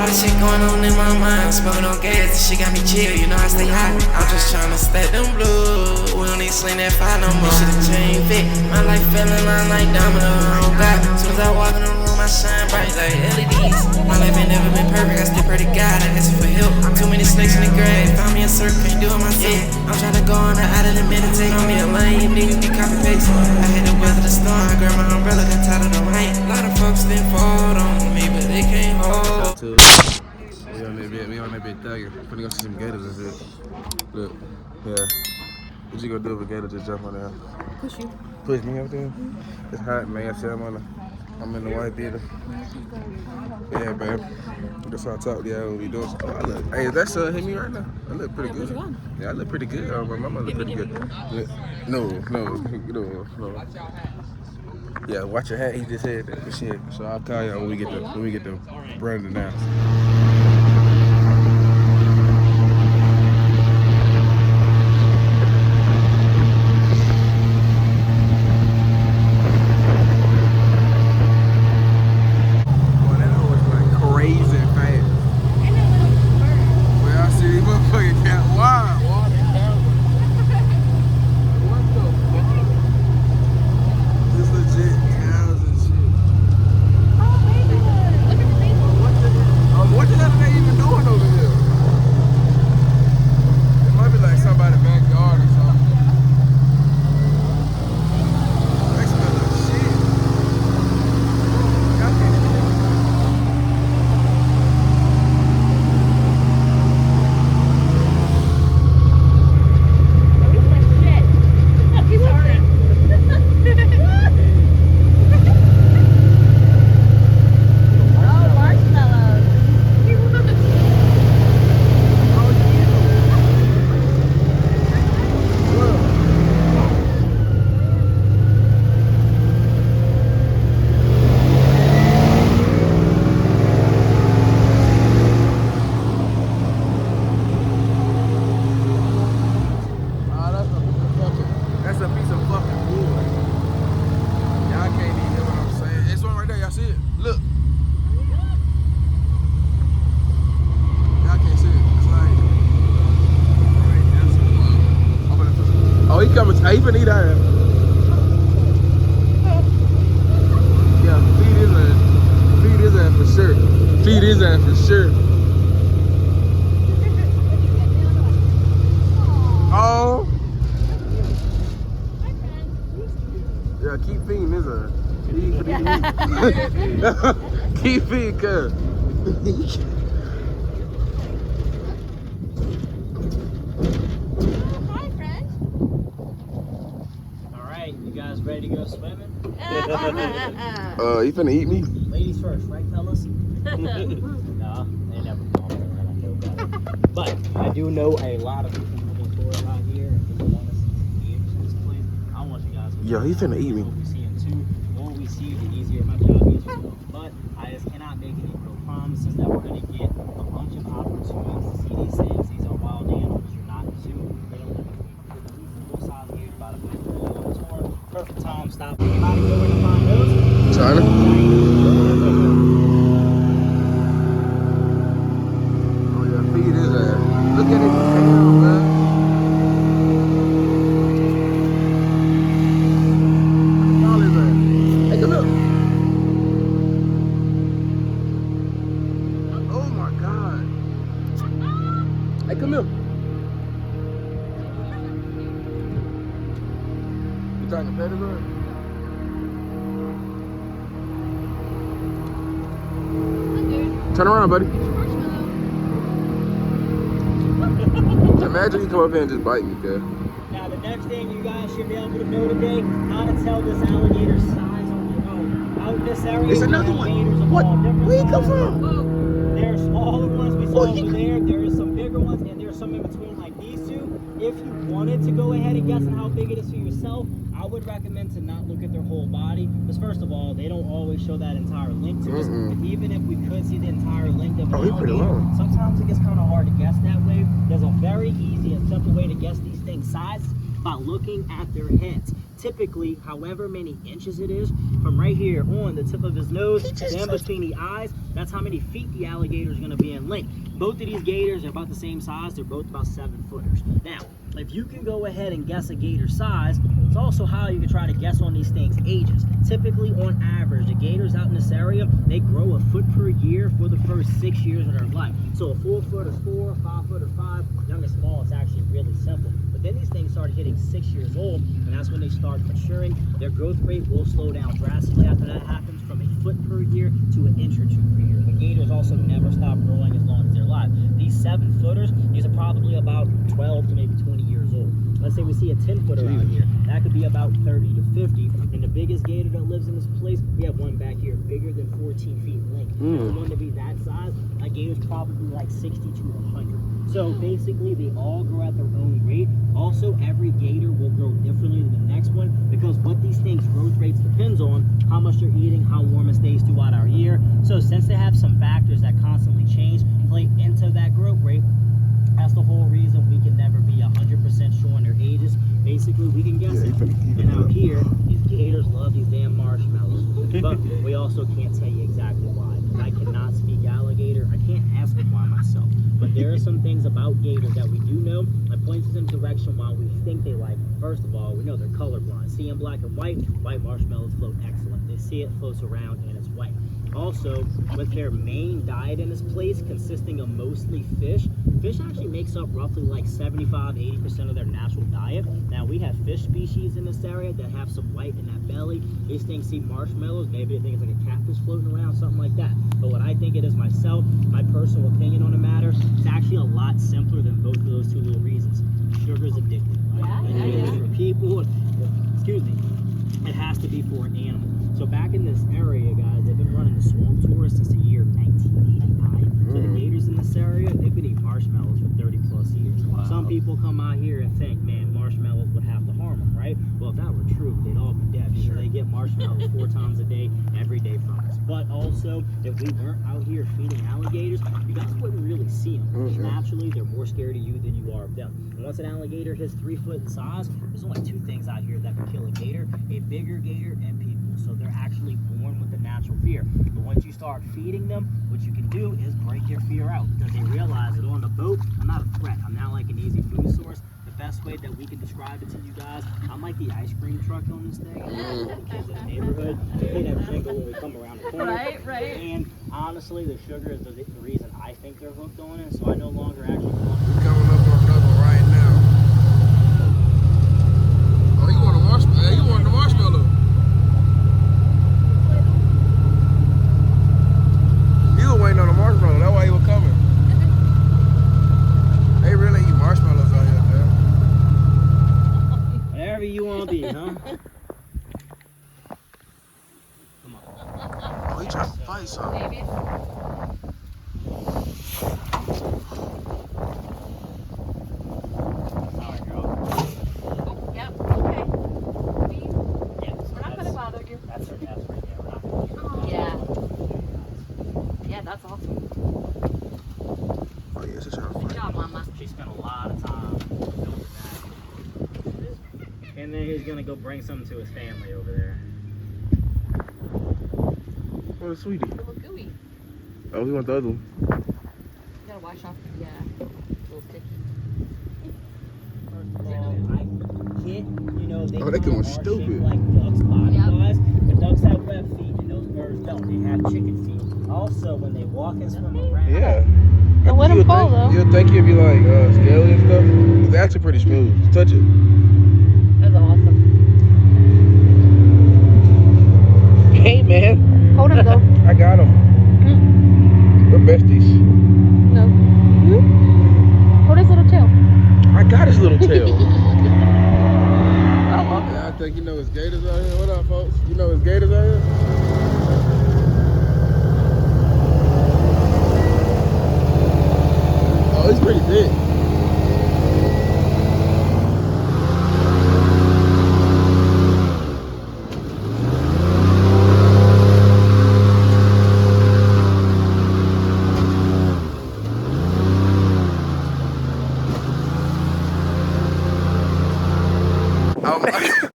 lot of shit going on in my mind. Smoking on gas, this shit got me chill. You know I stay high. I'm just tryna stack them blues. We don't need sling that fire no more. Shit chain fit. My life fell in line like dominoes. Oh God. As soon as I walk in the room, I shine bright like LEDs. My life ain't never been perfect. I still pray to God. I ask for help. Too many snakes in the grass. Found me a circle, can't do it myself. I'm tryna go on the island and meditate. On me a lane, you niggas be copy paste. I had to weather the storm. I grabbed my umbrella, got tired of them rain. A lot of folks didn't fall on me, but they can't hold. We on that bit thugging. Finna go see some gators and shit. Look, yeah. What you gonna do if a gator just jump on there? Push you. Push me up there? It's hot, man. I see I'm in the white theater. Yeah, man. That's how I talk to y'all when we doing stuff. Hey, is that son hit me right now? I look pretty good. Yeah, I look pretty good. My mama look pretty good. No. Yeah, watch your hat. He just said that shit. So I'll call y'all when we get the brand announced. He finna eat that. Yeah, feed his ass for sure. Feed his ass for sure. Oh. Yeah, keep feeding his ass. Keep feeding, cuz. Ready to go swimming? You finna eat me? Ladies first, right, fellas? No, they never call me that. I know better. But I do know a lot of people coming forward out here and people want to see some games in this place. I want you guys to Yo, he finna eat me. What we see in two. The more we see, the easier my job is. But I just cannot make any real promises that we're going to get a bunch of opportunities to see these things. These are wild animals. You're not in zoo. They don't live in full size here. About a 50 tour. Perfect time. Stop. Anybody know where to find those? China? Oh yeah, feed his ass. Look at his tail, man. Call his ass. Hey, come here. Oh my God. Hey, come here. You trying to pet him, bro? Turn around, buddy. Imagine you come up here and just bite me, cuz. Now, the next thing you guys should be able to know today, how to tell this alligator's size on your own. Out in this area, It's another one. What? Where you come from? There are smaller ones we saw over there. There are some bigger ones, and there's some in between like these two. If you wanted to go ahead and guess on how big it is for yourself, I would recommend to not look at their whole body, because first of all, they don't always show that entire length to us. Even if we could see the entire length of an alligator, sometimes it gets kind of hard to guess that way. There's a very easy and simple way to guess these things' size by looking at their heads. Typically, however many inches it is, from right here on the tip of his nose, then between the eyes, That's how many feet the alligator is going to be in length. Both of these gators are about the same size. They're both about 7 footers. Now, if you can go ahead and guess a gator size, it's also how you can try to guess on these things' ages. Typically, on average, the gators out in this area, they grow a foot per year for the first 6 years of their life. So a 4 foot is 4, 5 foot or 5. Young and small, it's actually really simple. But then these things start hitting 6 years old, and that's when they start maturing. Their growth rate will slow down drastically after that happens, from a foot per year to an inch or 2 per year. The gators also never stop growing as long as they're alive. These 7 footers, these are probably about 12 to maybe 20 years old. Let's say we see a 10 footer out here. That could be about 30 to 50. And the biggest gator that lives in this place, we have one back here bigger than 14 feet in length. The one to be that size, that gator's probably like 60 to 100. So basically, they all grow at their own rate. Also, every gator will grow differently than the next one, because what these things' growth rates depends on how much they're eating, how warm it stays throughout our year. So since they have some factors that constantly change, play into that growth rate, that's the whole reason we can never be 100% sure on their ages. Basically, we can guess it. And out here, these gators love these damn marshmallows. But we also can't tell you exactly why. I cannot speak alligator. I can't ask them why myself. But there are some things about gators that we do know that points us in the direction why we think they like them. First of all, we know they're colorblind. See in black and white marshmallows float excellent. They see it floats around and it's white. Also, with their main diet in this place consisting of mostly fish actually makes up roughly like 75-80% of their natural diet. Now, we have fish species in this area that have some white in that belly. These things see marshmallows, maybe they think it's like a catfish floating around, something like that. But what I think it is myself, my personal opinion on the matter, it's actually a lot simpler than both of those two little reasons. Sugar's addictive. Yeah. For people, excuse me, it has to be for an animal. So back in this area, guys, they've been running the swamp tour since the year 1989. So the gators in this area, they've been eating marshmallows for 30 plus years. Wow. Some people come out here and think, man, marshmallows would have to harm them, right? Well, if that were true, they'd all be dead. Sure. They get marshmallows 4 times a day, every day from us. But also, if we weren't out here feeding alligators, you guys wouldn't really see them. Naturally, they're more scared of you than you are of them. And once an alligator hits 3 foot in size, there's only 2 things out here that can kill a gator: a bigger gator and people. So they're actually born with a natural fear. But once you start feeding them, what you can do is break their fear out, because they realize that on the boat, I'm not a threat. I'm not like an easy food source. The best way that we can describe it to you guys, I'm like the ice cream truck on this thing. The kids in the neighborhood, they play that jingle when we come around the corner. Right. And honestly, the sugar is the reason I think they're hooked on it. So I no longer actually Coming up on another one right now. Oh, you want a marshmallow? Hey, you want the marshmallow? You were waiting on a marshmallow. That's why you were coming. They really eat marshmallows out here, man. whatever you want to be, huh? Come on. Oh, he trying to fight something. Maybe. Sorry, girl. Oh, yep, okay. We're not gonna bother you. That's her guess right there. We're not gonna Yeah. Yeah, that's awesome. Oh, yeah, she's trying to Good fight. job, Mama. She spent a lot of time building that. And then he's gonna go bring something to his family over there. What a sweetie. A little gooey. Oh, we want the other one. You gotta wash off the little sticky. First of all, I get, you know, they Oh, they kinda going are stupid. shaped like ducks body-wise, but ducks have web feet and those birds don't. They have chicken feet. Also, when they walk and swim around, Yeah. Don't let 'em fall, though. You'll think it'd be like scaly and stuff. It's actually pretty smooth. Touch it. That was awesome. Hey, man. Hold him though. I got him. We're besties. No. Hold his little tail. I got his little tail. Yeah, I think you know it's gators out here. What up, folks? You know it's gators out here?